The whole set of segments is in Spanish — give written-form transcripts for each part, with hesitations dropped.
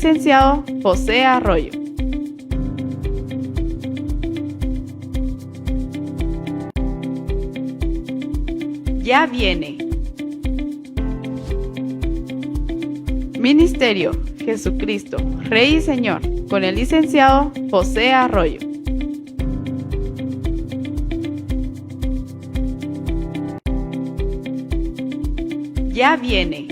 licenciado José Arroyo. Ya viene. Ministerio Jesucristo, Rey y Señor, con el licenciado José Arroyo. Ya viene.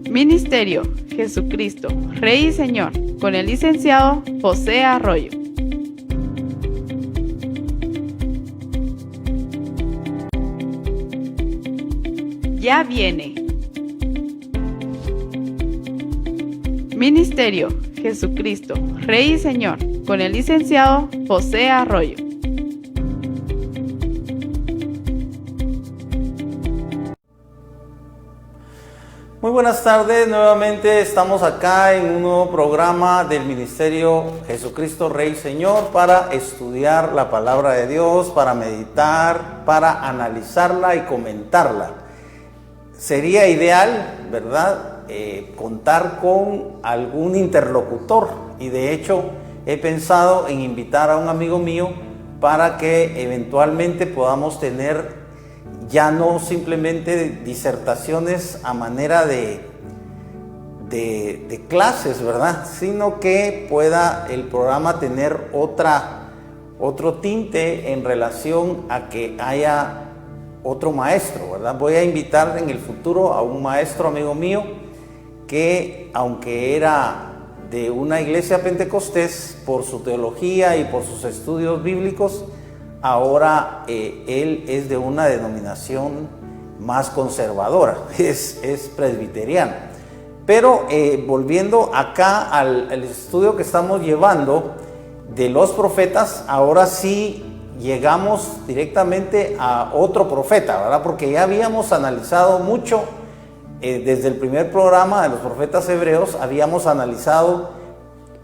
Ministerio Jesucristo, Rey y Señor, con el licenciado José Arroyo. Ya viene. Ministerio Jesucristo, Rey y Señor, con el licenciado José Arroyo. Muy buenas tardes, nuevamente estamos acá en un nuevo programa del Ministerio Jesucristo Rey y Señor para estudiar la palabra de Dios, para meditar, para analizarla y comentarla. Sería ideal, ¿verdad?, contar con algún interlocutor, y de hecho he pensado en invitar a un amigo mío para que eventualmente podamos tener ya no simplemente disertaciones a manera de clases, ¿verdad?, sino que pueda el programa tener otro tinte en relación a que haya otro maestro, ¿verdad? Voy a invitar en el futuro a un maestro amigo mío que, aunque era de una iglesia pentecostés, por su teología y por sus estudios bíblicos, ahora él es de una denominación más conservadora, es presbiteriano. Pero volviendo acá al estudio que estamos llevando de los profetas, ahora sí llegamos directamente a otro profeta, ¿verdad? Porque ya habíamos analizado mucho, desde el primer programa de los profetas hebreos, habíamos analizado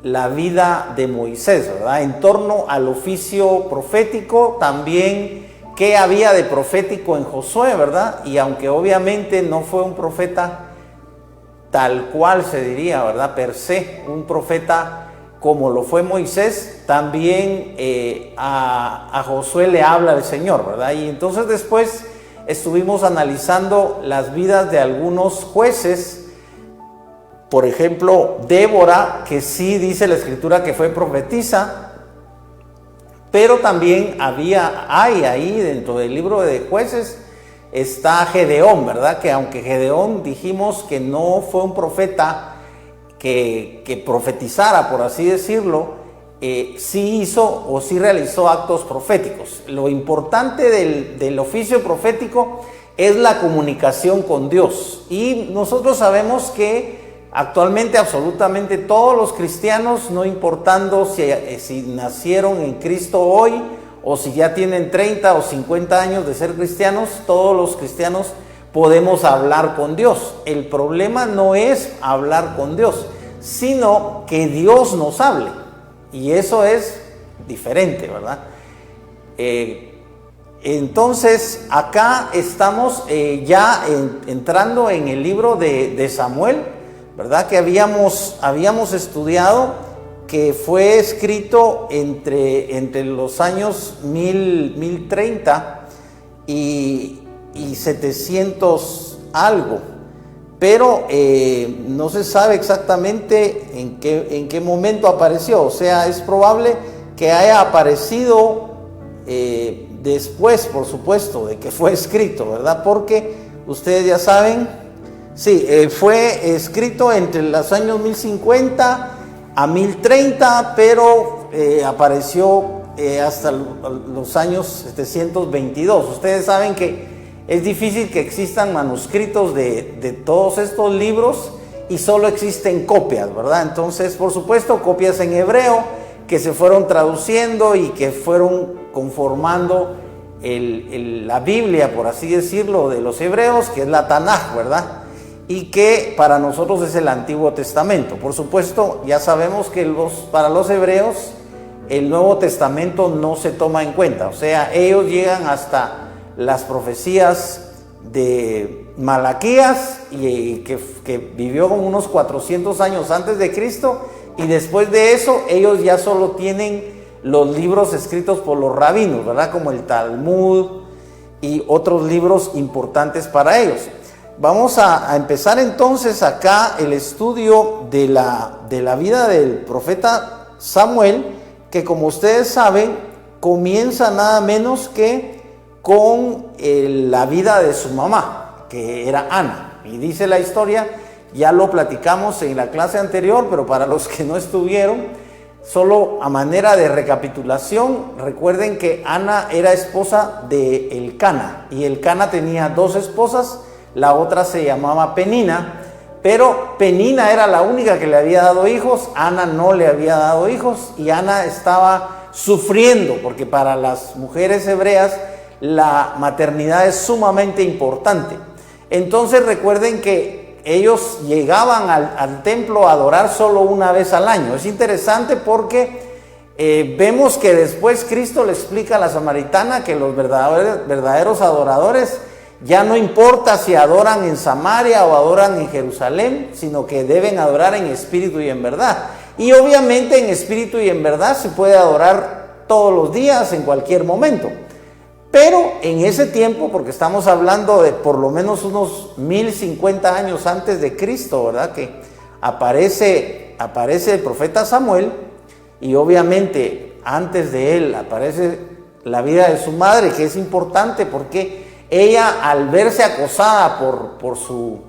la vida de Moisés, ¿verdad?, en torno al oficio profético, también qué había de profético en Josué, ¿verdad? Y aunque obviamente no fue un profeta tal cual se diría, ¿verdad?, per se, un profeta como lo fue Moisés, también a Josué le habla el Señor, ¿verdad? Y entonces después estuvimos analizando las vidas de algunos jueces. Por ejemplo, Débora, que sí dice la escritura que fue profetisa, pero también hay ahí dentro del libro de jueces está Gedeón, ¿verdad? Que aunque Gedeón dijimos que no fue un profeta que profetizara, por así decirlo, sí hizo o sí realizó actos proféticos. Lo importante del oficio profético es la comunicación con Dios, y nosotros sabemos que actualmente absolutamente todos los cristianos, no importando si nacieron en Cristo hoy o si ya tienen 30 o 50 años de ser cristianos, todos los cristianos podemos hablar con Dios. El problema no es hablar con Dios, sino que Dios nos hable, y eso es diferente, ¿verdad? Entonces acá estamos ya entrando en el libro de Samuel, ¿verdad?, que habíamos estudiado que fue escrito entre los años 1030 y 700 algo, pero no se sabe exactamente en qué momento apareció. O sea, es probable que haya aparecido después, por supuesto, de que fue escrito, ¿verdad? Porque ustedes ya saben, sí, fue escrito entre los años 1050 a 1030, pero apareció hasta los años 722. Ustedes saben que es difícil que existan manuscritos de todos estos libros y solo existen copias, ¿verdad? Entonces, por supuesto, copias en hebreo que se fueron traduciendo y que fueron conformando la Biblia, por así decirlo, de los hebreos, que es la Tanaj, ¿verdad? Y que para nosotros es el Antiguo Testamento. Por supuesto, ya sabemos que para los hebreos el Nuevo Testamento no se toma en cuenta. O sea, ellos llegan hasta las profecías de Malaquías, que vivió como unos 400 años antes de Cristo, y después de eso ellos ya solo tienen los libros escritos por los rabinos, ¿verdad? Como el Talmud y otros libros importantes para ellos. Vamos a empezar entonces acá el estudio de la vida del profeta Samuel, que como ustedes saben, comienza nada menos que con la vida de su mamá, que era Ana. Y dice la historia, ya lo platicamos en la clase anterior, pero para los que no estuvieron, solo a manera de recapitulación, recuerden que Ana era esposa de Elcana, y Elcana tenía 2 esposas, la otra se llamaba Penina, pero Penina era la única que le había dado hijos, Ana no le había dado hijos, y Ana estaba sufriendo, porque para las mujeres hebreas la maternidad es sumamente importante. Entonces recuerden que ellos llegaban al templo a adorar solo una vez al año. Es interesante porque vemos que después Cristo le explica a la samaritana que los verdaderos adoradores ya no importa si adoran en Samaria o adoran en Jerusalén, sino que deben adorar en espíritu y en verdad. Y obviamente en espíritu y en verdad se puede adorar todos los días, en cualquier momento. Pero en ese tiempo, porque estamos hablando de por lo menos unos 1050 años antes de Cristo, ¿verdad? Que aparece el profeta Samuel, y obviamente antes de él aparece la vida de su madre, que es importante porque ella, al verse acosada por su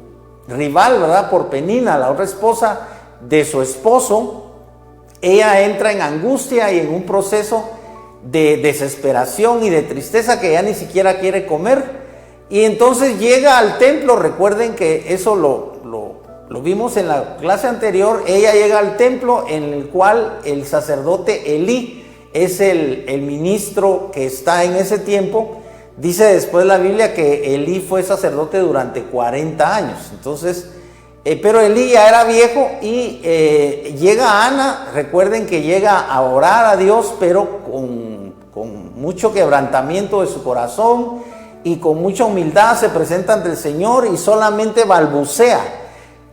rival, ¿verdad? Por Penina, la otra esposa de su esposo, ella entra en angustia y en un proceso de desesperación y de tristeza que ya ni siquiera quiere comer, y entonces llega al templo. Recuerden que eso lo vimos en la clase anterior. Ella llega al templo en el cual el sacerdote Elí es el ministro que está en ese tiempo. Dice después la Biblia que Elí fue sacerdote durante 40 años. Entonces, pero Elí ya era viejo, y llega Ana. Recuerden que llega a orar a Dios, pero con mucho quebrantamiento de su corazón y con mucha humildad se presenta ante el Señor y solamente balbucea.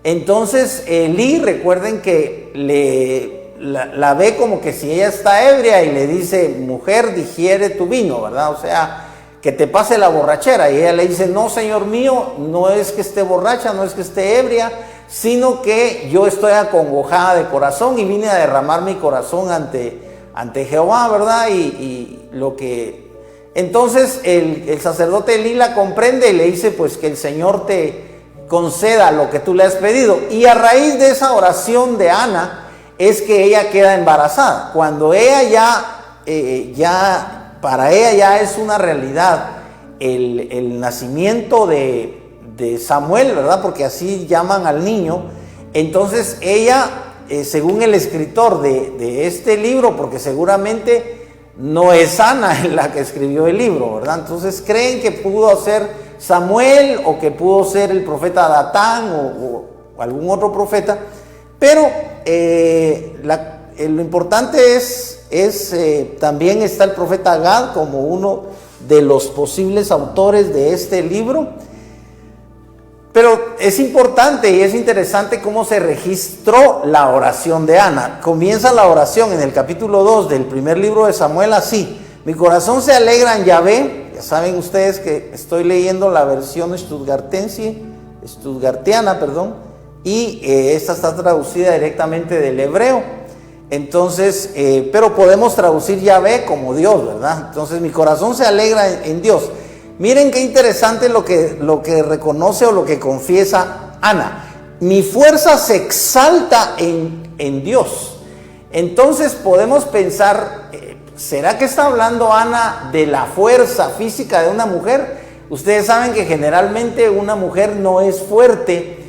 Entonces Elí, recuerden que la ve como que si ella está ebria, y le dice: mujer, digiere tu vino, ¿verdad? O sea, que te pase la borrachera. Y ella le dice: no, Señor mío, no es que esté borracha, no es que esté ebria, sino que yo estoy acongojada de corazón y vine a derramar mi corazón ante Jehová, ¿verdad? Y lo que... Entonces el sacerdote Elí la comprende y le dice: pues que el Señor te conceda lo que tú le has pedido. Y a raíz de esa oración de Ana es que ella queda embarazada. Cuando ella para ella ya es una realidad el nacimiento de Samuel, ¿verdad? Porque así llaman al niño. Entonces ella, según el escritor de este libro, porque seguramente no es Ana la que escribió el libro, ¿verdad? Entonces creen que pudo ser Samuel, o que pudo ser el profeta Datán o algún otro profeta. Pero lo importante es también está el profeta Gad como uno de los posibles autores de este libro. Pero es importante y es interesante cómo se registró la oración de Ana. Comienza la oración en el capítulo 2 del primer libro de Samuel así: mi corazón se alegra en Yahvé. Ya saben ustedes que estoy leyendo la versión stuttgartiana, y esta está traducida directamente del hebreo. Entonces, pero podemos traducir Yahvé como Dios, ¿verdad? Entonces, mi corazón se alegra en Dios. Miren qué interesante lo que reconoce o lo que confiesa Ana: mi fuerza se exalta en Dios. Entonces podemos pensar, ¿será que está hablando Ana de la fuerza física de una mujer? Ustedes saben que generalmente una mujer no es fuerte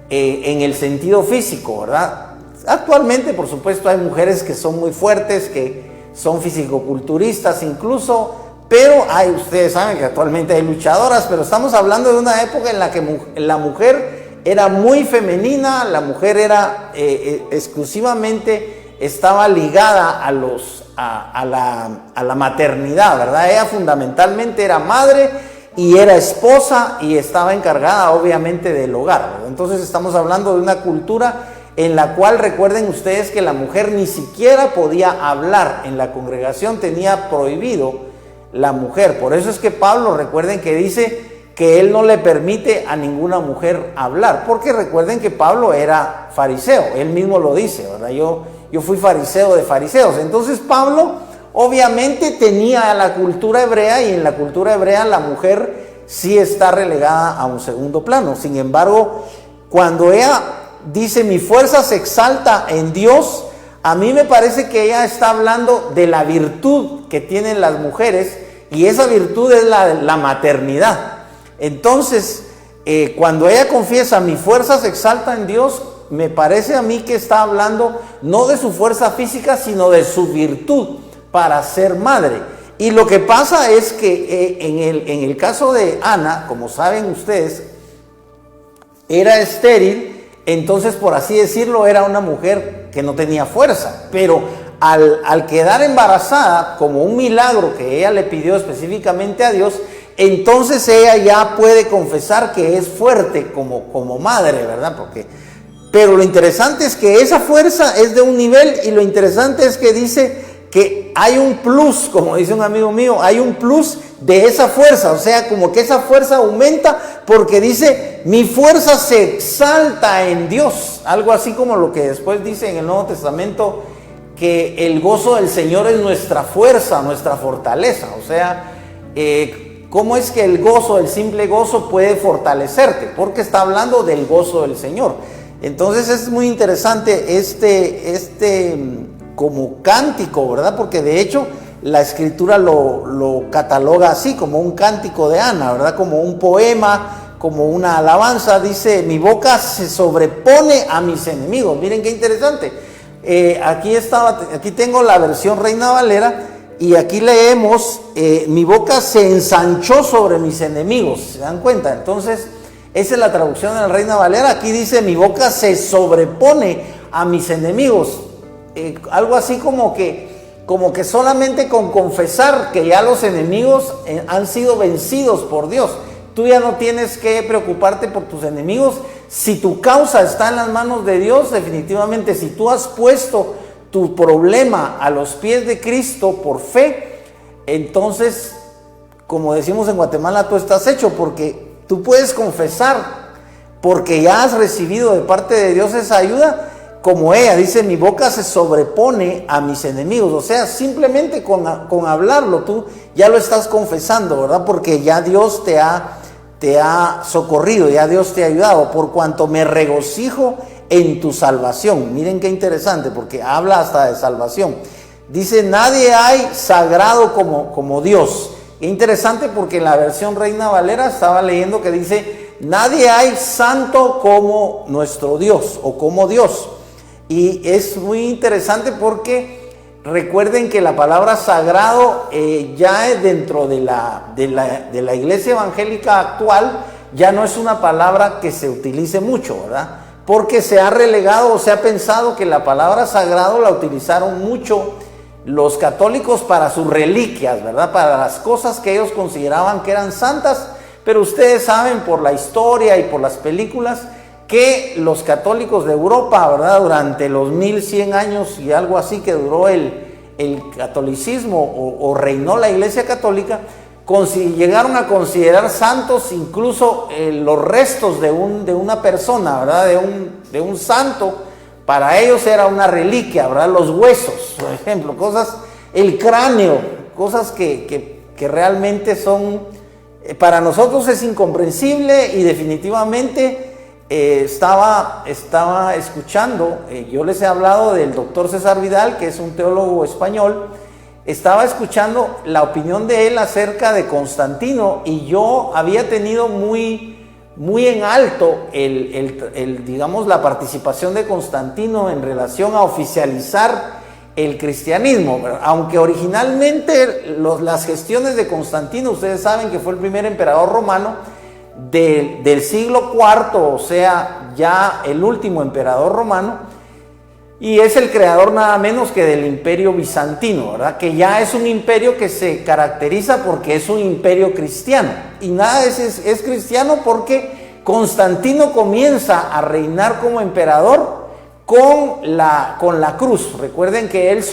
en el sentido físico, ¿verdad? Actualmente, por supuesto, hay mujeres que son muy fuertes, que son fisicoculturistas incluso, pero ustedes saben que actualmente hay luchadoras, pero estamos hablando de una época en la que la mujer era muy femenina. La mujer era exclusivamente, estaba ligada a la maternidad, ¿verdad? Ella fundamentalmente era madre, y era esposa y estaba encargada obviamente del hogar, ¿verdad? Entonces estamos hablando de una cultura en la cual recuerden ustedes que la mujer ni siquiera podía hablar en la congregación, tenía prohibido la mujer. Por eso es que Pablo, recuerden que dice que él no le permite a ninguna mujer hablar, porque recuerden que Pablo era fariseo, él mismo lo dice, ¿verdad? Yo fui fariseo de fariseos. Entonces Pablo obviamente tenía la cultura hebrea, y en la cultura hebrea la mujer sí está relegada a un segundo plano. Sin embargo, cuando ella dice mi fuerza se exalta en Dios, a mí me parece que ella está hablando de la virtud que tienen las mujeres, y esa virtud es la maternidad. Entonces, cuando ella confiesa mi fuerza se exalta en Dios, me parece a mí que está hablando no de su fuerza física, sino de su virtud para ser madre. Y lo que pasa es que en el caso de Ana, como saben ustedes, era estéril. Entonces, por así decirlo, era una mujer que no tenía fuerza, pero al quedar embarazada, como un milagro que ella le pidió específicamente a Dios, entonces ella ya puede confesar que es fuerte como madre, ¿verdad? Pero lo interesante es que esa fuerza es de un nivel, y lo interesante es que dice que hay un plus, como dice un amigo mío, hay un plus de esa fuerza, o sea, como que esa fuerza aumenta, porque dice, mi fuerza se exalta en Dios, algo así como lo que después dice en el Nuevo Testamento, que el gozo del Señor es nuestra fuerza, nuestra fortaleza. O sea, ¿cómo es que el gozo, el simple gozo puede fortalecerte? Porque está hablando del gozo del Señor. Entonces es muy interesante como cántico, ¿verdad? Porque de hecho la Escritura lo cataloga así, como un cántico de Ana, ¿verdad? Como un poema, como una alabanza. Dice, mi boca se sobrepone a mis enemigos. Miren qué interesante. Aquí tengo la versión Reina Valera, y aquí leemos, mi boca se ensanchó sobre mis enemigos. ¿Se dan cuenta? Entonces, esa es la traducción de la Reina Valera. Aquí dice, mi boca se sobrepone a mis enemigos. Algo así como que solamente con confesar que ya los enemigos han sido vencidos por Dios, tú ya no tienes que preocuparte por tus enemigos. Si tu causa está en las manos de Dios, definitivamente, si tú has puesto tu problema a los pies de Cristo por fe, entonces, como decimos en Guatemala, tú estás hecho, porque tú puedes confesar, porque ya has recibido de parte de Dios esa ayuda. Como ella dice, mi boca se sobrepone a mis enemigos. O sea, simplemente con hablarlo, tú ya lo estás confesando, ¿verdad? Porque ya Dios te ha socorrido, ya Dios te ha ayudado. Por cuanto me regocijo en tu salvación. Miren qué interesante, porque habla hasta de salvación. Dice, nadie hay sagrado como Dios. Qué interesante, porque en la versión Reina Valera estaba leyendo que dice, nadie hay santo como nuestro Dios, o como Dios. Y es muy interesante porque recuerden que la palabra sagrado ya es dentro de la iglesia evangélica actual, ya no es una palabra que se utilice mucho, ¿verdad? Porque se ha relegado o se ha pensado que la palabra sagrado la utilizaron mucho los católicos para sus reliquias, ¿verdad? Para las cosas que ellos consideraban que eran santas. Pero ustedes saben por la historia y por las películas que los católicos de Europa, ¿verdad? Durante los 1100 años y algo así que duró el catolicismo o reinó la Iglesia Católica, llegaron a considerar santos incluso los restos de una persona, ¿verdad? De un santo. Para ellos era una reliquia, ¿verdad? Los huesos, por ejemplo, el cráneo, cosas que realmente son, para nosotros es incomprensible. Y definitivamente estaba escuchando, yo les he hablado del doctor César Vidal, que es un teólogo español. Estaba escuchando la opinión de él acerca de Constantino, y yo había tenido muy en alto digamos, la participación de Constantino en relación a oficializar el cristianismo, aunque originalmente las gestiones de Constantino, ustedes saben que fue el primer emperador romano del siglo IV, o sea, ya el último emperador romano. y es el creador nada menos que del imperio bizantino, ¿verdad? Que ya es un imperio que se caracteriza porque es un imperio cristiano, y nada es cristiano porque Constantino comienza a reinar como emperador con la cruz. Recuerden que él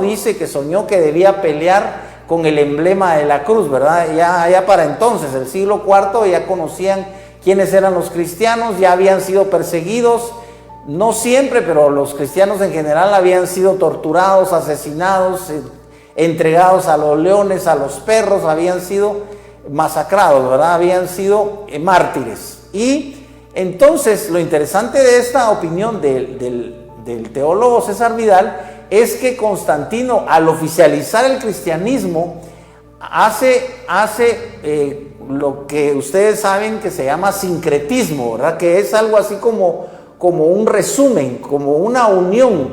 dice que soñó que debía pelear con el emblema de la cruz, ¿verdad? Ya para entonces, el siglo IV, ya conocían quiénes eran los cristianos, ya habían sido perseguidos, no siempre, pero los cristianos en general habían sido torturados, asesinados, entregados a los leones, a los perros, habían sido masacrados, ¿verdad? Habían sido mártires. Y entonces lo interesante de esta opinión del teólogo César Vidal es que Constantino, al oficializar el cristianismo, hace lo que ustedes saben que se llama sincretismo, ¿verdad? Que es algo así como un resumen, como una unión,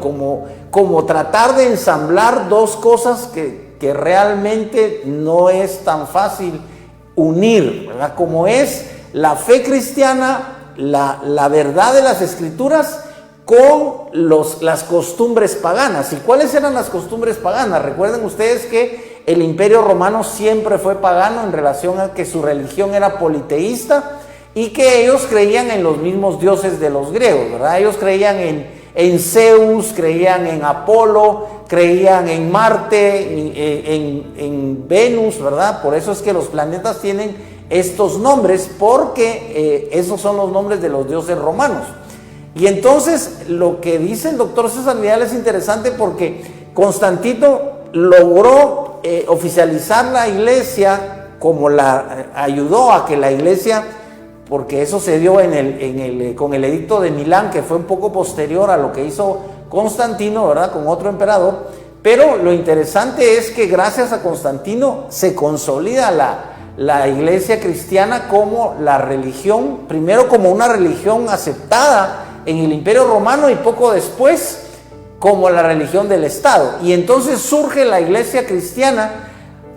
como tratar de ensamblar dos cosas que realmente no es tan fácil unir, ¿verdad? Como es la fe cristiana, la verdad de las escrituras, con las costumbres paganas. ¿Y cuáles eran las costumbres paganas? Recuerden ustedes que el imperio romano siempre fue pagano en relación a que su religión era politeísta y que ellos creían en los mismos dioses de los griegos, ¿verdad? Ellos creían en Zeus, creían en Apolo, creían en Marte, en Venus, ¿verdad? Por eso es que los planetas tienen estos nombres, porque esos son los nombres de los dioses romanos. Y entonces lo que dice el doctor César Vidal es interesante porque Constantino logró oficializar la iglesia, como ayudó a que la iglesia, porque eso se dio con el edicto de Milán, que fue un poco posterior a lo que hizo Constantino, ¿verdad? Con otro emperador. Pero lo interesante es que gracias a Constantino se consolida la iglesia cristiana como la religión, primero como una religión aceptada en el Imperio Romano y poco después como la religión del Estado. Y entonces surge la iglesia cristiana,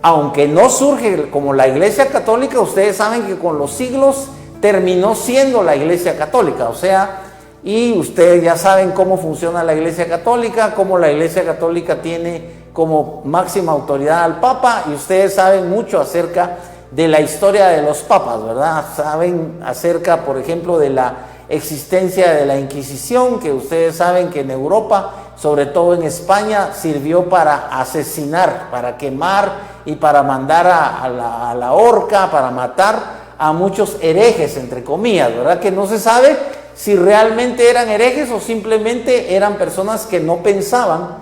aunque no surge como la iglesia católica. Ustedes saben que con los siglos terminó siendo la iglesia católica, o sea, y ustedes ya saben cómo funciona la iglesia católica, cómo la iglesia católica tiene como máxima autoridad al Papa, y ustedes saben mucho acerca de la historia de los papas, ¿verdad? Saben acerca, por ejemplo, de la existencia de la Inquisición, que ustedes saben que en Europa, sobre todo en España, sirvió para asesinar, para quemar y para mandar a la horca, para matar a muchos herejes, entre comillas, ¿verdad? Que no se sabe si realmente eran herejes o simplemente eran personas que no pensaban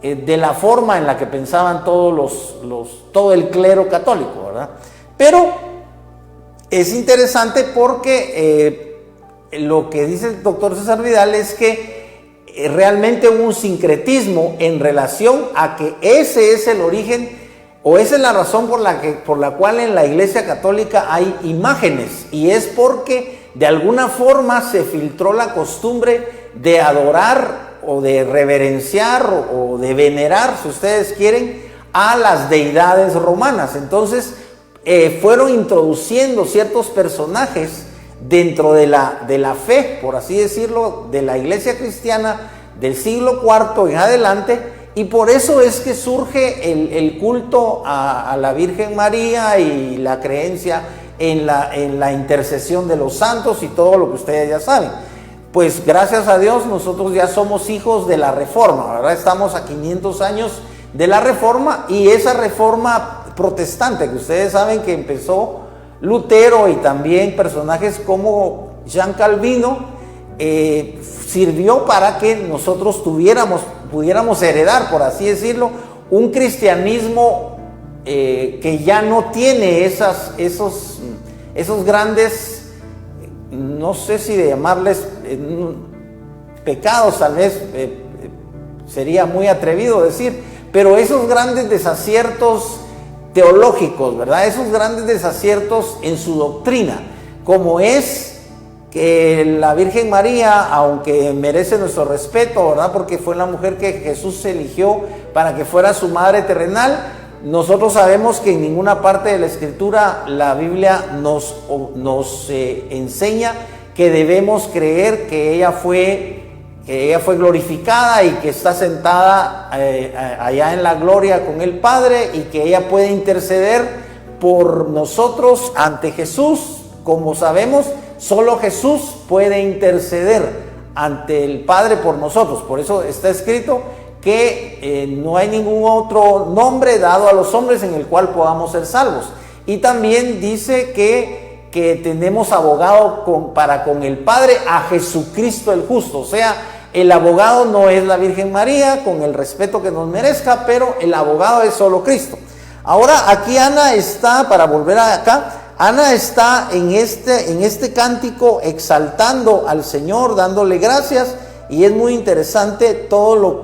de la forma en la que pensaban todo el clero católico, ¿verdad? Pero es interesante porque lo que dice el doctor César Vidal es que realmente hubo un sincretismo en relación a que ese es el origen, o esa es la razón por la cual en la Iglesia Católica hay imágenes, y es porque de alguna forma se filtró la costumbre de adorar o de reverenciar o de venerar, si ustedes quieren, a las deidades romanas. Entonces fueron introduciendo ciertos personajes dentro de la fe, por así decirlo, de la iglesia cristiana del siglo IV en adelante, y por eso es que surge el culto a la Virgen María y la creencia en la intercesión de los santos y todo lo que ustedes ya saben. Pues gracias a Dios nosotros ya somos hijos de la Reforma, ¿verdad? Estamos a 500 años de la Reforma, y esa Reforma protestante que ustedes saben que empezó Lutero y también personajes como Jean Calvino, sirvió para que nosotros pudiéramos heredar, por así decirlo, un cristianismo que ya no tiene esos grandes, no sé si de llamarles pecados, tal vez sería muy atrevido decir, pero esos grandes desaciertos teológicos, ¿verdad? Esos grandes desaciertos en su doctrina, como es que la Virgen María, aunque merece nuestro respeto, ¿verdad? Porque fue la mujer que Jesús eligió para que fuera su madre terrenal, nosotros sabemos que en ninguna parte de la Escritura la Biblia nos enseña que debemos creer que ella fue que ella fue glorificada y que está sentada allá en la gloria con el Padre, y que ella puede interceder por nosotros ante Jesús. Como sabemos, solo Jesús puede interceder ante el Padre por nosotros. Por eso está escrito que no hay ningún otro nombre dado a los hombres en el cual podamos ser salvos. Y también dice que tenemos abogado para con el Padre, a Jesucristo el justo. O sea, el abogado no es la Virgen María, con el respeto que nos merezca, pero el abogado es solo Cristo. Ahora aquí Ana está, para volver acá, Ana está en este cántico exaltando al Señor, dándole gracias, y es muy interesante todo lo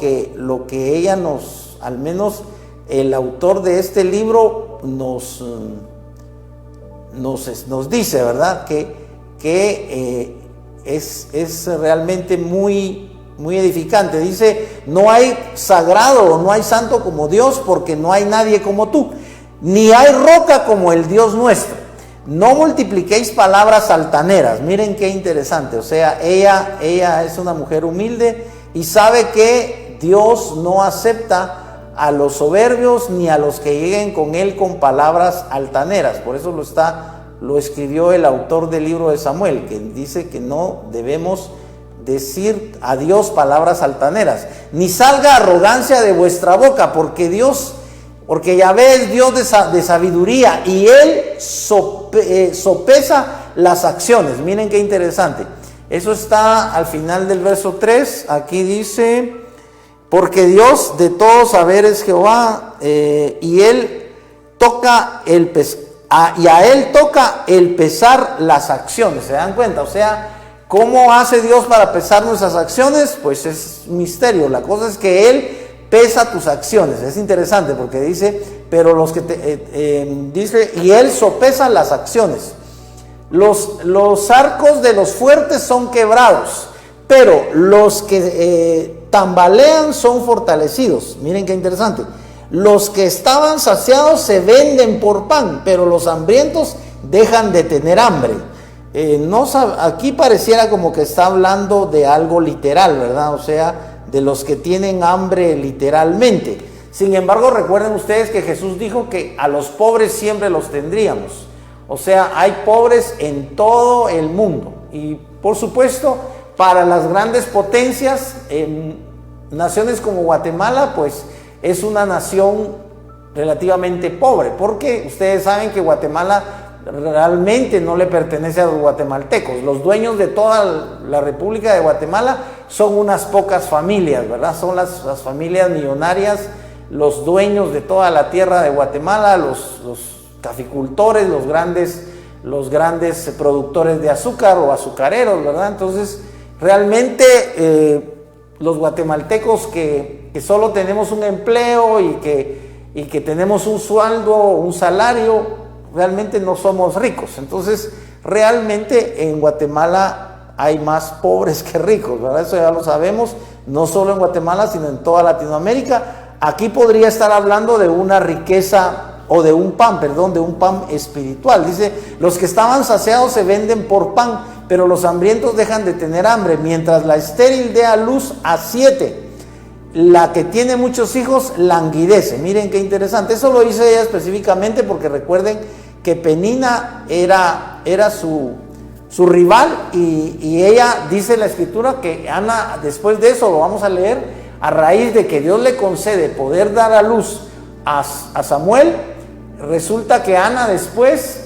que ella nos, al menos el autor de este libro nos dice, ¿verdad? Que es realmente muy, muy edificante. Dice: no hay sagrado o no hay santo como Dios, porque no hay nadie como tú, ni hay roca como el Dios nuestro. No multipliquéis palabras altaneras. Miren qué interesante. O sea, ella es una mujer humilde y sabe que Dios no acepta a los soberbios ni a los que lleguen con él con palabras altaneras. Por eso lo escribió el autor del libro de Samuel, que dice que no debemos decir a Dios palabras altaneras. Ni salga arrogancia de vuestra boca, porque Yahvé es Dios de sabiduría, y Él sopesa las acciones. Miren qué interesante. Eso está al final del verso 3. Aquí dice: porque Dios de todo saber es Jehová, y Él toca y a Él toca el pesar las acciones. ¿Se dan cuenta? O sea, ¿cómo hace Dios para pesar nuestras acciones? Pues es un misterio. La cosa es que Él pesa tus acciones. Es interesante porque dice: pero los que dice, y Él sopesa las acciones. Los arcos de los fuertes son quebrados, pero los que tambalean son fortalecidos. Miren qué interesante. Los que estaban saciados se venden por pan, pero los hambrientos dejan de tener hambre. Aquí pareciera como que está hablando de algo literal, ¿verdad? O sea, de los que tienen hambre literalmente. Sin embargo, recuerden ustedes que Jesús dijo que a los pobres siempre los tendríamos. O sea, hay pobres en todo el mundo. Y por supuesto, para las grandes potencias, naciones como Guatemala, pues es una nación relativamente pobre, porque ustedes saben que Guatemala realmente no le pertenece a los guatemaltecos. Los dueños de toda la República de Guatemala son unas pocas familias, ¿verdad? Son las familias millonarias, los dueños de toda la tierra de Guatemala, los caficultores, los grandes productores de azúcar o azucareros, ¿verdad? Entonces, realmente los guatemaltecos que solo tenemos un empleo y que tenemos un sueldo, un salario, realmente no somos ricos. Entonces, realmente en Guatemala hay más pobres que ricos, ¿verdad? Eso ya lo sabemos, no solo en Guatemala, sino en toda Latinoamérica. Aquí podría estar hablando de una riqueza o de un pan espiritual. Dice: los que estaban saciados se venden por pan, pero los hambrientos dejan de tener hambre. Mientras la estéril dé a luz a 7, la que tiene muchos hijos languidece. Miren qué interesante. Eso lo dice ella específicamente porque recuerden que Penina era su rival, y ella dice en la escritura que Ana, después de eso, lo vamos a leer, a raíz de que Dios le concede poder dar a luz a Samuel, resulta que Ana después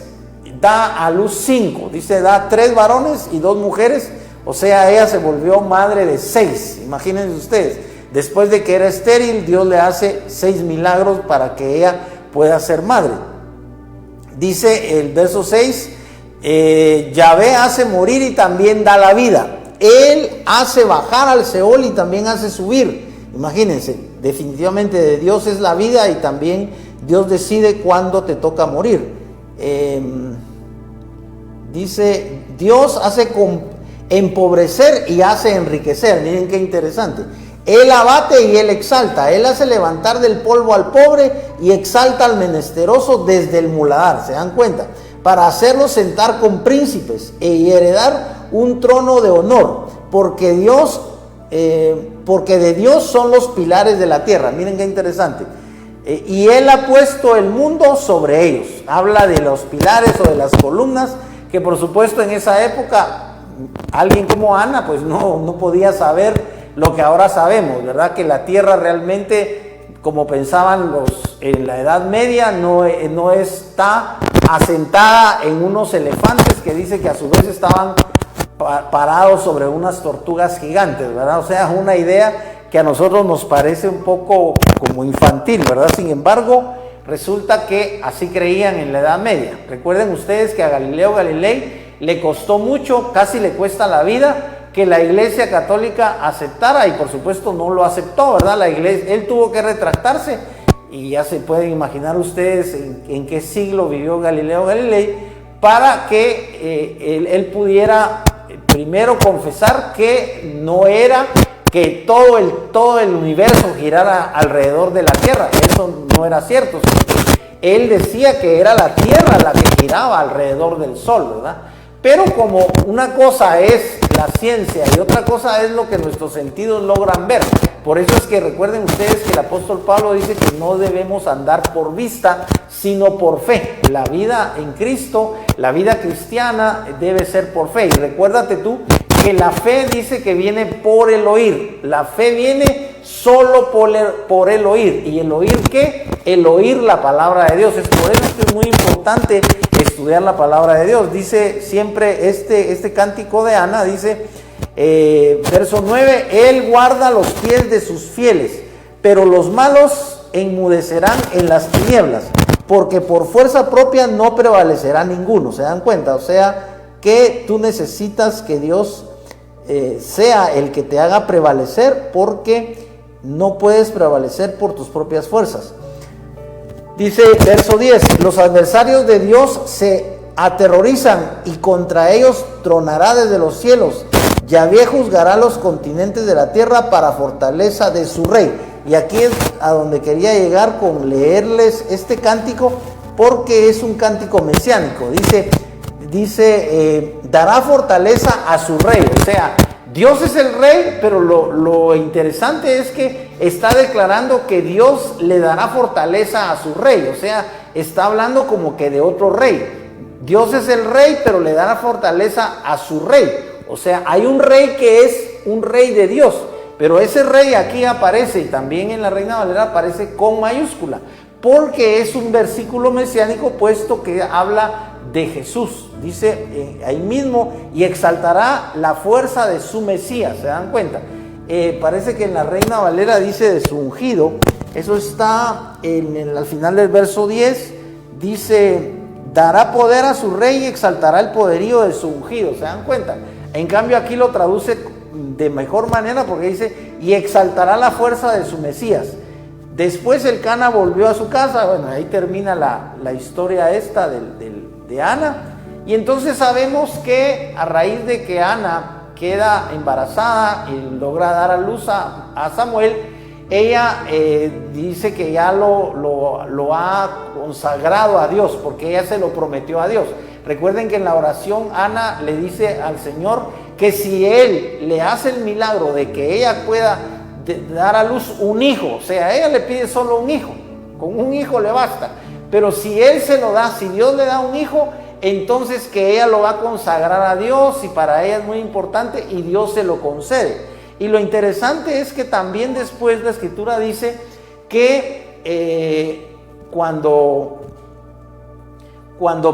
da a luz 5, dice, da 3 varones y 2 mujeres, o sea, ella se volvió madre de 6, imagínense ustedes, después de que era estéril, Dios le hace 6 milagros para que ella pueda ser madre. Dice el verso 6, Yahvé hace morir y también da la vida, Él hace bajar al Seol y también hace subir. Imagínense, definitivamente de Dios es la vida, y también Dios decide cuándo te toca morir. Dice, Dios hace empobrecer y hace enriquecer. Miren qué interesante. Él abate y Él exalta. Él hace levantar del polvo al pobre y exalta al menesteroso desde el muladar. ¿Se dan cuenta? Para hacerlo sentar con príncipes y heredar un trono de honor. Porque Dios porque de Dios son los pilares de la tierra. Miren qué interesante. Y Él ha puesto el mundo sobre ellos. Habla de los pilares o de las columnas, que por supuesto en esa época alguien como Ana pues no podía saber lo que ahora sabemos, ¿verdad? Que la tierra realmente, como pensaban los en la Edad Media, no está asentada en unos elefantes que dice que a su vez estaban parados sobre unas tortugas gigantes, ¿verdad? O sea, una idea que a nosotros nos parece un poco como infantil, ¿verdad? Sin embargo, resulta que así creían en la Edad Media. Recuerden ustedes que a Galileo Galilei le costó mucho, casi le cuesta la vida, que la Iglesia Católica aceptara, y por supuesto no lo aceptó, ¿verdad? La Iglesia, él tuvo que retractarse, y ya se pueden imaginar ustedes en qué siglo vivió Galileo Galilei, para que él pudiera primero confesar que no era que todo el universo girara alrededor de la Tierra. Eso no era cierto. Él decía que era la Tierra la que giraba alrededor del Sol, ¿verdad? Pero como una cosa es la ciencia y otra cosa es lo que nuestros sentidos logran ver. Por eso es que recuerden ustedes que el apóstol Pablo dice que no debemos andar por vista, sino por fe. La vida en Cristo, la vida cristiana debe ser por fe. Y recuérdate tú que la fe dice que viene por el oír. La fe viene solo por el oír. ¿Y el oír qué? El oír la palabra de Dios. Es por eso que es muy importante estudiar la palabra de Dios. Dice siempre este cántico de Ana, dice, verso 9, Él guarda los pies de sus fieles, pero los malos enmudecerán en las tinieblas, porque por fuerza propia no prevalecerá ninguno. ¿Se dan cuenta? O sea, que tú necesitas que Dios sea el que te haga prevalecer, porque no puedes prevalecer por tus propias fuerzas. Dice verso 10, los adversarios de Dios se aterrorizan y contra ellos tronará desde los cielos. Yahvé juzgará los continentes de la tierra para fortaleza de su rey. Y aquí es a donde quería llegar con leerles este cántico, porque es un cántico mesiánico. Dice, dará fortaleza a su rey. O sea, Dios es el rey, pero lo interesante es que está declarando que Dios le dará fortaleza a su rey. O sea, está hablando como que de otro rey. Dios es el rey, pero le dará fortaleza a su rey. O sea, hay un rey que es un rey de Dios, pero ese rey aquí aparece, y también en la Reina Valera aparece con mayúscula, porque es un versículo mesiánico, puesto que habla de Jesús. Dice ahí mismo, y exaltará la fuerza de su Mesías. ¿Se dan cuenta? Parece que en la Reina Valera dice de su ungido. Eso está al final del verso 10. Dice, dará poder a su rey y exaltará el poderío de su ungido. ¿Se dan cuenta? En cambio aquí lo traduce de mejor manera, porque dice, y exaltará la fuerza de su Mesías. Después el Cana volvió a su casa. Bueno, ahí termina la historia esta de Ana. Y entonces sabemos que a raíz de que Ana queda embarazada y logra dar a luz a Samuel, ella dice que ya lo ha consagrado a Dios, porque ella se lo prometió a Dios. Recuerden que en la oración Ana le dice al Señor que si Él le hace el milagro de que ella pueda dar a luz un hijo, o sea, ella le pide solo un hijo, con un hijo le basta, pero si Él se lo da, si Dios le da un hijo, entonces que ella lo va a consagrar a Dios, y para ella es muy importante, y Dios se lo concede. Y lo interesante es que también después la Escritura dice que cuando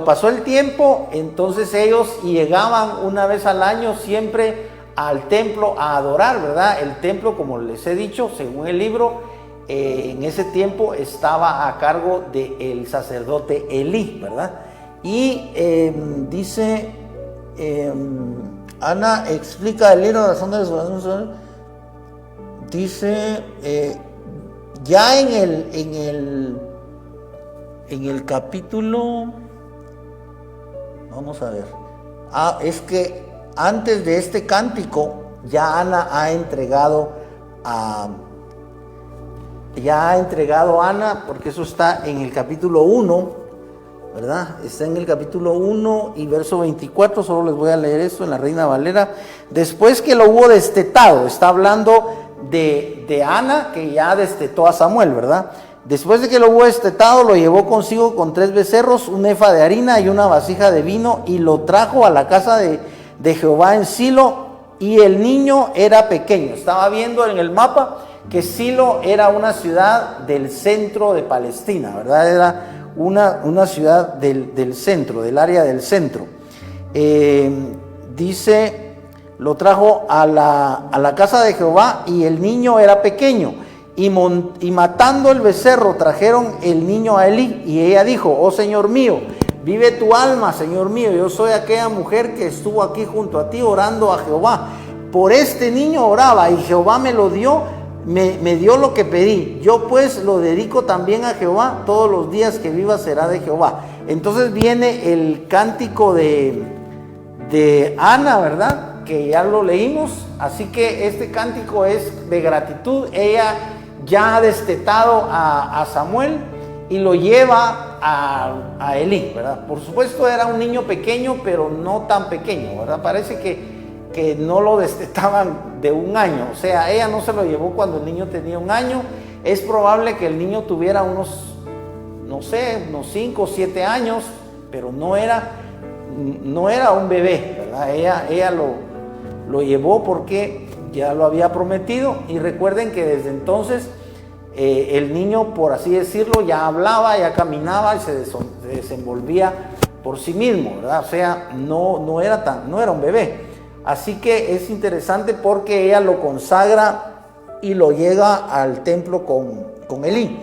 pasó el tiempo, entonces ellos llegaban una vez al año siempre al templo a adorar, ¿verdad? El templo, como les he dicho, según el libro, en ese tiempo estaba a cargo del sacerdote Elí, ¿verdad? Y dice, Ana explica el libro de la razón de la salvación. Dice, ya en el capítulo, vamos a ver, es que antes de este cántico ya Ana ha entregado a Ana, porque eso está en el capítulo 1, ¿verdad? Está en el capítulo 1 y verso 24, solo les voy a leer esto en la Reina Valera. Después que lo hubo destetado, está hablando de Ana, que ya destetó a Samuel, ¿verdad? Después de que lo hubo destetado, lo llevó consigo con 3 becerros, un efa de harina y una vasija de vino, y lo trajo a la casa de Jehová en Silo, y el niño era pequeño. Estaba viendo en el mapa que Silo era una ciudad del centro de Palestina, ¿verdad? Era una ciudad del centro, del área del centro. Dice, lo trajo a la casa de Jehová, y el niño era pequeño. Y matando el becerro, trajeron el niño a Elí, y ella dijo: oh Señor mío, vive tu alma, Señor mío, yo soy aquella mujer que estuvo aquí junto a ti orando a Jehová. Por este niño oraba, y Jehová me lo dio, me dio lo que pedí. Yo pues lo dedico también a Jehová, todos los días que viva será de Jehová. Entonces viene el cántico de Ana, ¿verdad? Que ya lo leímos. Así que este cántico es de gratitud. Ella ya ha destetado a Samuel y lo lleva a Elí, ¿verdad? Por supuesto era un niño pequeño, pero no tan pequeño, ¿verdad? Parece que no lo destetaban de 1 año, o sea, ella no se lo llevó cuando el niño tenía 1 año. Es probable que el niño tuviera unos 5 o 7 años, pero no era un bebé, ¿verdad? Ella lo llevó porque ya lo había prometido. Y recuerden que desde entonces el niño, por así decirlo, ya hablaba, ya caminaba y se desenvolvía por sí mismo, ¿verdad? O sea, no era un bebé. Así que es interesante porque ella lo consagra y lo llega al templo con Elí.